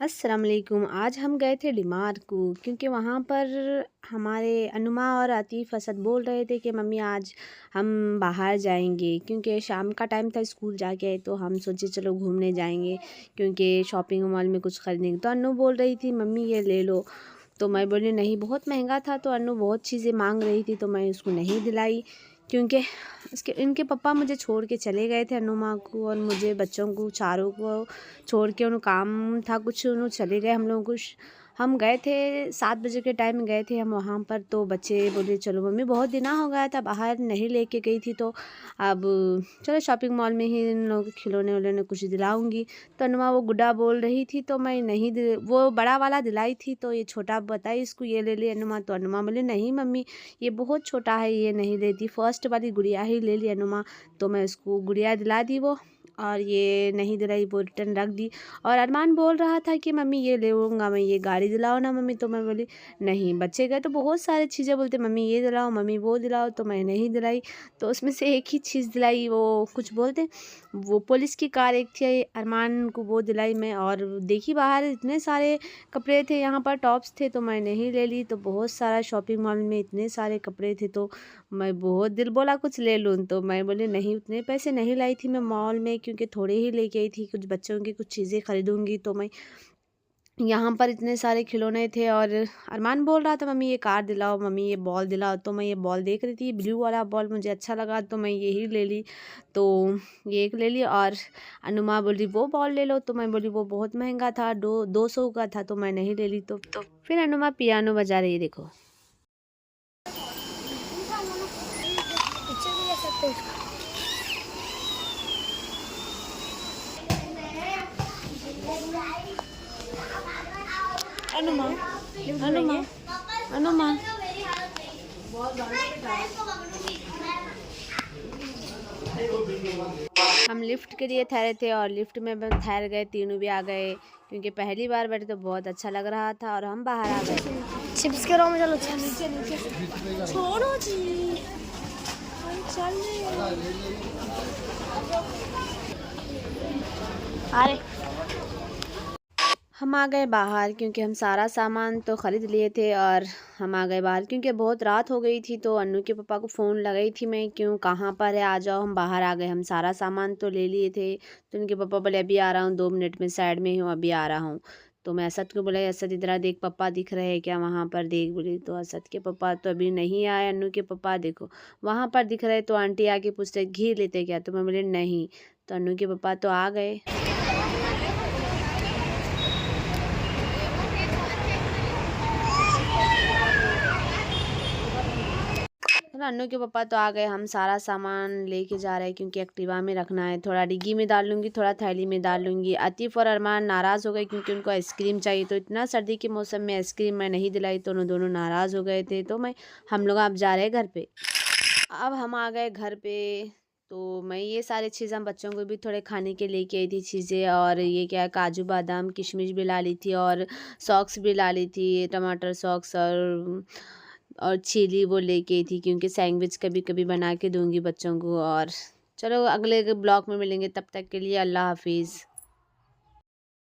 अस्सलाम वालेकुम। आज हम गए थे डीमार्ट को क्योंकि वहाँ पर हमारे अनुमा और आतिफ़ असद बोल रहे थे कि मम्मी आज हम बाहर जाएंगे क्योंकि शाम का टाइम था, स्कूल जाके आए तो हम सोचे चलो घूमने जाएंगे क्योंकि शॉपिंग मॉल में कुछ ख़रीदेंगे। तो अनु बोल रही थी मम्मी ये ले लो, तो मैं बोली नहीं, बहुत महंगा था। तो अनु बहुत चीज़ें मांग रही थी तो मैं उसको नहीं दिलाई क्योंकि इसके इनके पापा मुझे छोड़ के चले गए थे, अनुमा को और मुझे, बच्चों को चारों को छोड़ के। उन्हें काम था कुछ, उन्होंने चले गए। हम लोग कुछ हम गए थे 7 बजे के टाइम गए थे हम वहाँ पर। तो बच्चे बोले चलो मम्मी, बहुत दिन हो गया था बाहर नहीं लेके गई थी, तो अब चलो शॉपिंग मॉल में ही इन लोगों के खिलौने उलौने कुछ दिलाऊंगी। तो अनुमा वो गुड्डा बोल रही थी तो मैं नहीं वो बड़ा वाला दिलाई थी, तो ये छोटा बताई इसको ये ले ली अनुमा। तो अनुमा बोले नहीं मम्मी, ये बहुत छोटा है, ये नहीं लेती, फर्स्ट वाली गुड़िया ही ले ली अनुमा। तो मैं उसको गुड़िया दिला दी वो, और ये नहीं दिलाई, वो रिटर्न रख दी। और अरमान बोल रहा था कि मम्मी ये ले लूँगा मैं, ये गाड़ी दिलाओ ना मम्मी। तो मैं बोली नहीं। बच्चे गए तो बहुत सारी चीज़ें बोलते मम्मी ये दिलाओ, मम्मी वो दिलाओ, तो मैं नहीं दिलाई। तो उसमें से एक ही चीज़ दिलाई, वो कुछ बोलते वो पुलिस की कार एक थी, अरमान को वो दिलाई मैं। और देखी बाहर इतने सारे कपड़े थे, यहाँ पर टॉप्स थे, तो मैं नहीं ले ली। तो बहुत सारा शॉपिंग मॉल में इतने सारे कपड़े थे, तो मैं बहुत दिल बोला कुछ ले लूँ, तो मैं बोली नहीं, उतने पैसे नहीं लाई थी मैं मॉल में क्योंकि थोड़े ही लेके आई थी, कुछ बच्चों की कुछ चीज़ें खरीदूंगी। तो मैं यहाँ पर इतने सारे खिलौने थे। और अरमान बोल रहा था मम्मी ये कार दिलाओ, मम्मी ये बॉल दिलाओ। तो मैं ये बॉल देख रही थी, ब्लू वाला बॉल मुझे अच्छा लगा तो मैं यही ले ली। तो ये एक ले ली। और अनुमा बोली वो बॉल ले लो, तो मैं बोली वो बहुत महंगा था, 200 का था, तो मैं नहीं ले ली। तो फिर अनुमा पियानो बजा रही है, देखो। अनुमा, अनुमा, अनुमा, हम लिफ्ट के लिए ठहरे थे और लिफ्ट में ठहर गए, तीनों भी आ गए क्योंकि पहली बार बैठे तो बहुत अच्छा लग रहा था। और हम बाहर आ गए। चिप्स के रो में चलो, नीचे नीचे छोड़ो जी, चल अरे हम आ गए बाहर क्योंकि हम सारा सामान तो ख़रीद लिए थे। और हम आ गए बाहर क्योंकि बहुत रात हो गई थी। तो अन्नू के पापा को फ़ोन लगाई थी मैं, क्यों कहाँ पर है, आ जाओ। हम बाहर आ गए, हम सारा सामान तो ले लिए थे। तो उनके पापा बोले अभी आ रहा हूँ, 2 मिनट में साइड में ही हूँ, अभी आ रहा हूँ। तो मैं असद को बोला असद इधर देख, पापा दिख रहे हैं क्या वहाँ पर, देख बोली। तो असद के पापा तो अभी नहीं आए, अन्नू के पापा देखो वहाँ पर दिख रहे। तो आंटी आके पूछते घी लेते क्या, तो मैं बोले नहीं। तो अन्नू के पापा तो आ गए। अन्नू के पापा तो आ गए, हम सारा सामान लेके जा रहे हैं क्योंकि एक्टिवा में रखना है। थोड़ा डिग्गी में डाल लूँगी, थोड़ा थैली में डाल लूँगी। आतिफ़ और अरमान नाराज़ हो गए क्योंकि उनको आइसक्रीम चाहिए। तो इतना सर्दी के मौसम में आइसक्रीम मैं नहीं दिलाई, तो उन्होंने दोनों नाराज़ हो गए थे। तो हम लोग अब जा रहे हैं घर पे। अब हम आ गए घर पे। तो मैं ये सारी चीज़ें हम बच्चों को भी थोड़े खाने के लेके आई थी चीज़ें। और ये क्या है, काजू बादाम किशमिश भी ला ली थी, और सॉक्स भी ला ली थी, टमाटर सॉक्स। और चिली वो लेके आई थी क्योंकि सैंडविच कभी कभी बना के दूंगी बच्चों को। और चलो अगले ब्लॉग में मिलेंगे, तब तक के लिए अल्लाह हाफिज़।